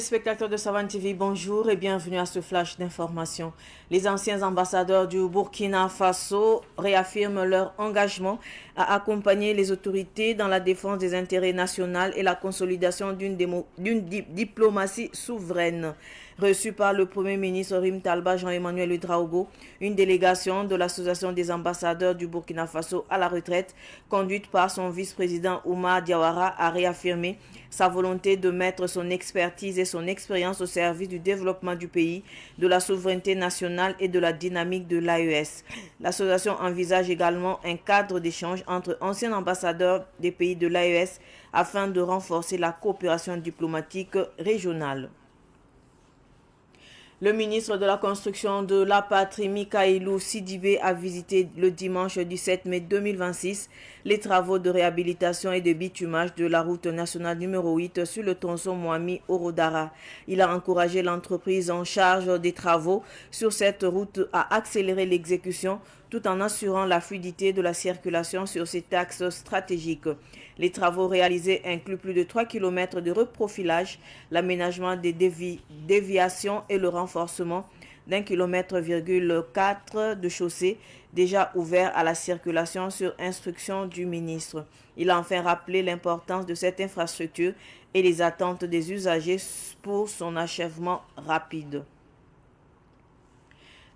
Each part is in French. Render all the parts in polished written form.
Spectateurs de Savane TV, bonjour et bienvenue à ce flash d'information. Les anciens ambassadeurs du Burkina Faso réaffirment leur engagement à accompagner les autorités dans la défense des intérêts nationaux et la consolidation d'une diplomatie souveraine. Reçu par le Premier ministre Rim Talba Jean-Emmanuel Ouedraogo, une délégation de l'Association des ambassadeurs du Burkina Faso à la retraite, conduite par son vice-président Oumar Diawara, a réaffirmé sa volonté de mettre son expertise et son expérience au service du développement du pays, de la souveraineté nationale et de la dynamique de l'AES. L'association envisage également un cadre d'échange entre anciens ambassadeurs des pays de l'AES afin de renforcer la coopération diplomatique régionale. Le ministre de la Construction de la Patrie, Mikailou Sidibé, a visité le dimanche 17 mai 2026 les travaux de réhabilitation et de bitumage de la route nationale numéro 8 sur le tronçon Moami-Orodara. Il a encouragé l'entreprise en charge des travaux sur cette route à accélérer l'exécution tout en assurant la fluidité de la circulation sur cet axe stratégique. Les travaux réalisés incluent plus de 3 km de reprofilage, l'aménagement des déviations et le renforcement d'1,4 km de chaussée déjà ouvert à la circulation sur instruction du ministre. Il a enfin rappelé l'importance de cette infrastructure et les attentes des usagers pour son achèvement rapide.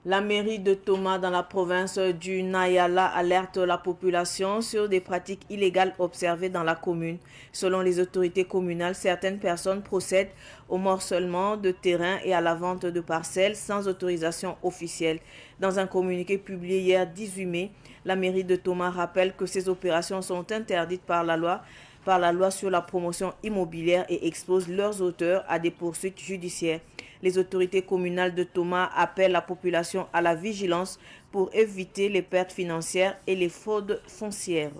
La mairie de Toma dans la province du Nayala alerte la population sur des pratiques illégales observées dans la commune. Selon les autorités communales, certaines personnes procèdent au morcellement de terrain et à la vente de parcelles sans autorisation officielle. Dans un communiqué publié hier 18 mai, la mairie de Toma rappelle que ces opérations sont interdites par la loi sur la promotion immobilière et expose leurs auteurs à des poursuites judiciaires. Les autorités communales de Toma appellent la population à la vigilance pour éviter les pertes financières et les fraudes foncières.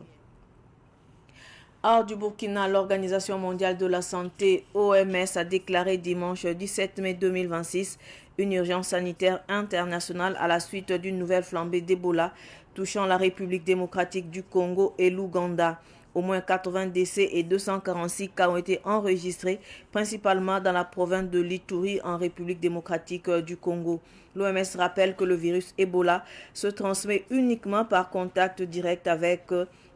Hors du Burkina, l'Organisation mondiale de la santé, OMS, a déclaré dimanche 17 mai 2026 une urgence sanitaire internationale à la suite d'une nouvelle flambée d'Ebola touchant la République démocratique du Congo et l'Ouganda. Au moins 80 décès et 246 cas ont été enregistrés, principalement dans la province de l'Ituri en République démocratique du Congo. L'OMS rappelle que le virus Ebola se transmet uniquement par contact direct avec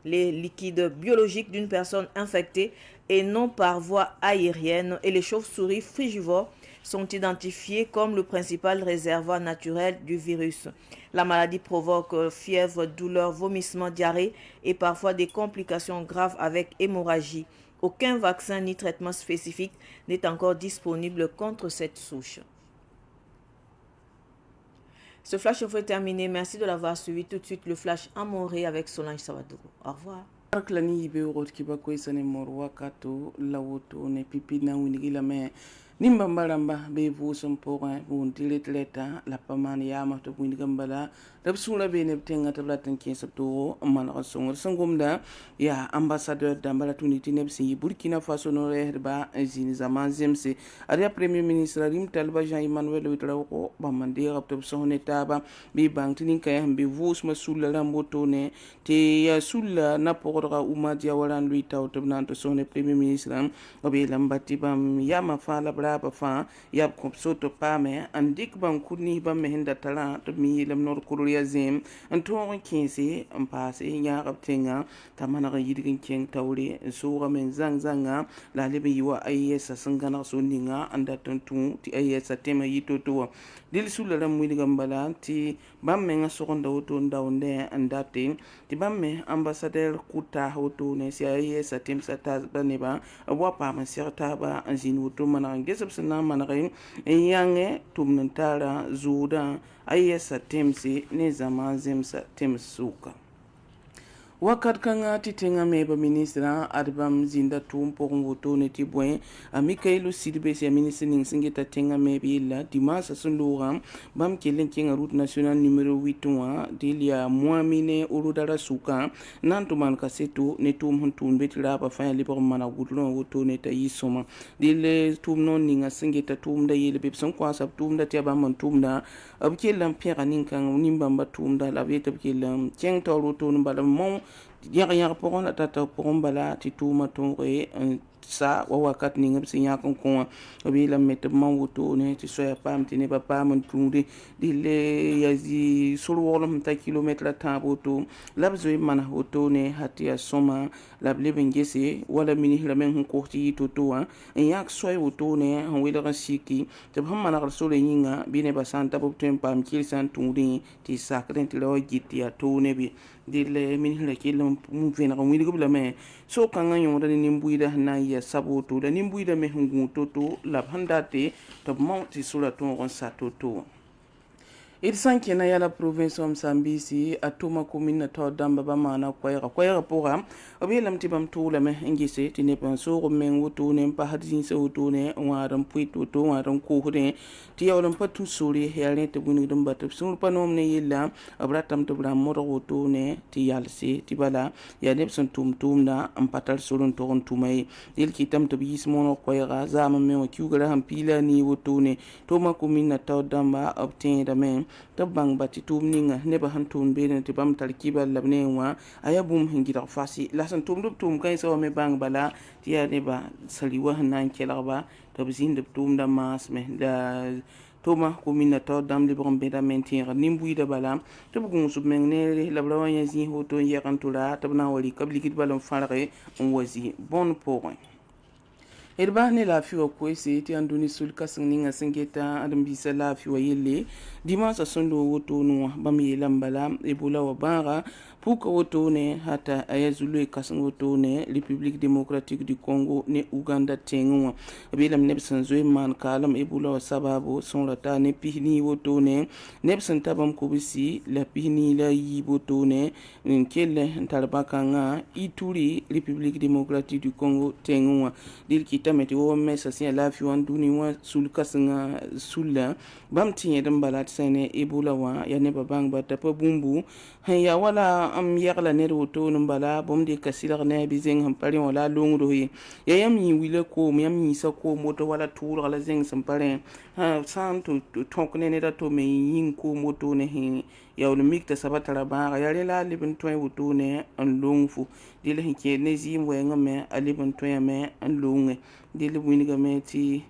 les liquides biologiques d'une personne infectée et non par voie aérienne, et les chauves-souris frugivores sont identifiés comme le principal réservoir naturel du virus. La maladie provoque fièvre, douleur, vomissement, diarrhée et parfois des complications graves avec hémorragie. Aucun vaccin ni traitement spécifique n'est encore disponible contre cette souche. Ce flash est terminé. Merci de l'avoir suivi. Tout de suite, le flash Amoré avec Solange Savadogo. Au revoir. Arklani be urot kiba ko isane morwa kato lawoto ne pipi na winigila me nimba mbalamba be vu son porin bun tiletleta la pamani yama to winigambala rabsula be ne tenga tablatan kin sabto man rasong sangomda ya ambassadeur dambala tuniti nebsi Burkina Faso no rehba zini zaman zemse aria premier ministre Rim Talba Jean-Emmanuel Ouedraogo bamande rapto sonne taba be bangtinin kay be vu sma sulla ramboto ne te ya sulla na pordra Oumar Diawara lui taw tabnan to sonne premier ministre obe lambati bam yama fala braba fa yab ko soto pame andik bam kuni bam mehinda tala to mi lam nor kuruya zem anton kinsi am passe nya kaptenga tamana ga yidin ken tawre sura men zanga la lebe yiwa ayesa sangana soninga anda tontu ti ayesa tema yitoto dil sulla ram widi gambala ti bam men sokonda woto ndawnde andate ti bam me ambassadeur kuta hoto ne si ayesa tem sata baneba wapa ma serta ba anjin woto mana ngesab sana mana rin yange tumnantara zuda ayesa temsi ne zama zemsa temsuka wakat kanga titenga meba ministra adbam zinda tumpo ngoto ne tibwe Mikailou Sidibé sia ministre ning singeta tenga mebi la dimasa sunlura bam kelen kinga route nationale numéro 8 wa dilia moamine Orodara suka nantuman kasetu ne tum huntun betira ba fa libre mana gudlon woto ne tayisoma dile tum non ninga singeta tum da yele be son kwa sab tum da tiaba man tum da abkelam pera ninkan nimbamba tum da la veta abkelam keng tawro to mbala mon yar poron la tata poron bala ti tuma ton re sa wa wakat ning b sẽn yãk n kõ wã b yeelame tɩ b man wotone tɩ soya paam tɩ nebã paam n tũude dɩlle yaa zɩ sor-woglem sẽn ta kilomɛtr a tãab woto la b zoe mana wotone ha tɩ yaa sõma la b leb n gese wala minisrã meng sẽn kos tɩ yɩ to-to wã n yãk soy wotone sẽn welg n siki tɩ b sẽn manegd sore yĩnga bɩ nebã sã n ta b b tõe n paam kɩrsã n tũudẽ tɩ y sakdẽ tɩ ra wa gɩt tɩ yaa toone be dɩll minisrã kell n vẽneg n wilg b lame so-kãngã yõoda ne nin-bʋɩɩda sẽn na n yɩa sab woto la nin-bʋɩɩda me sẽn gũud to-to la b sẽn date tɩ b mao tɩ sora tõog n sa to-to wã d sã n kẽna yala province wa Msambisi a tʋma commune tao dãmba ba maana koɛɛga pʋga b yeelame tɩ bãmb tʋʋlame n gese tɩ neb n soog b meng wotone n pasd zĩnsã wotone n wãad n pʋɩt woto n wãad n koosdẽ tɩ yaool n pa tũ sore yaa rẽ tɩ b wingd n ba tɩ b sũur pa noom ne yella b ratame tɩ b rãmb modg wotone tɩ yalse tɩ bala yaa neb sẽn tʋʋm tʋʋmda n pa tar sor n tog n tʋma ye yel kɩtame tɩ b yiis mooneg koɛɛga zaam me wã kiuga ra sẽn piila a nii wotone tʋma commune tao dãmba b tẽedame tɩ b bãng ba tɩ tʋʋm ninga nebã sẽn tʋʋm beene tɩ bãmb tar kibal la b ne wã a yaa bũmb sẽn gɩdg fasɩ la sẽn tʋʋmd b tʋʋm kãensã wa me bãng bala tɩ yaa nebã sari wa sẽn na n kelgba tɩ b zĩnd b tʋʋmda maasme la tʋma commune tao dãmb lebg n bẽdame n tẽegd nin-bʋɩɩda bala tɩ b gũus b meng neere la b ra wa yã zĩis woto n yɛg n tʋra tɩ b na n wa rɩka b ligd bal n fãrge n wa zĩ bõn pʋgẽ d bas ne laafɩ wa koeese tɩ yaa dũni sul-kãseng ninga sẽn geta ãdem-biisã laafɩ wa yelle dimansã sẽn loog wotone wã bãmb yeelame bala ebola wa bãaga puka wotone hata a yaa zu-loe kãseng wotone république démocratique du congo ne uganda tẽngẽ wã b yeelame neb sẽn zoe n maan kaalem ebola wa sabaabo sõora taa ne pis nii wotone neb sẽn ta bãmb kobsi la pis nii la yiib wotone n kell n tar bã-kãngã ituri république démocratique du congo tẽngẽ wã dɩl kɩtame tɩ OMS sẽn yaa laafɩ wã n dũni wã sul-kãsengã sulla bãmb tẽed n bala tɩ sã ne ebola wã yaa nebã bãngba t'a pa bũmbu sẽn yaa wala n yɛgla ned wotone n bala bõmb dɩka sɩlg ne a bɩ zeng sẽn pa rẽ wã la a longdo ye yaa yãmb yĩ wila koom yãmb yĩnsã koom woto wala tʋʋrg la zeng sẽn pa rẽ sã n tõk ne ned a to me yĩng koom wotone sẽn yaool mik t'a soaba tara bãaga yaa rẽ la a leb n tõe wotone n long fo dɩl sẽn kẽed ne zɩɩm wɛɛngame a leb n tõeame n longe dɩl b wingame tɩ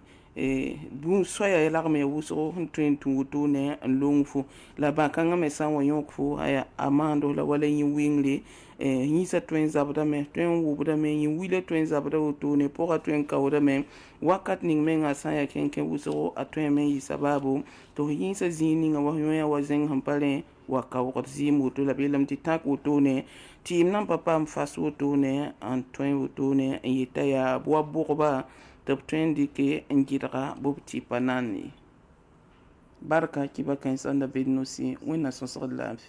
soya lagm ya wʋsgo sẽn tõe n tũ wotone n long fo la bã-kãngã me sã n wa yõk fo a maando la wala yĩ wɩngre yĩnsã tõe n zabdame tõe n wʋbdame yĩ wila tõe n zabda wotone pʋga tõe n kaoodame wakat ning mengã sã n yaa kẽn-kẽ wʋsgo a tõeme n yɩ sabaabo tɩ f yĩnsã zĩig ninga wa yõ-yã wa zeng sẽn pa rẽ wa kaoogd zɩɩm woto la b yeelame tɩ tãk wotone tɩ m nan pa paam fas wotone n tõe wotone n yeta yaa wa bʋgba tɩ b tõe n dɩke n gɩdga b b tɩ pa nan ye barka kɩba kãensã n da bed nosɩ wẽnna sõsgd laafɩ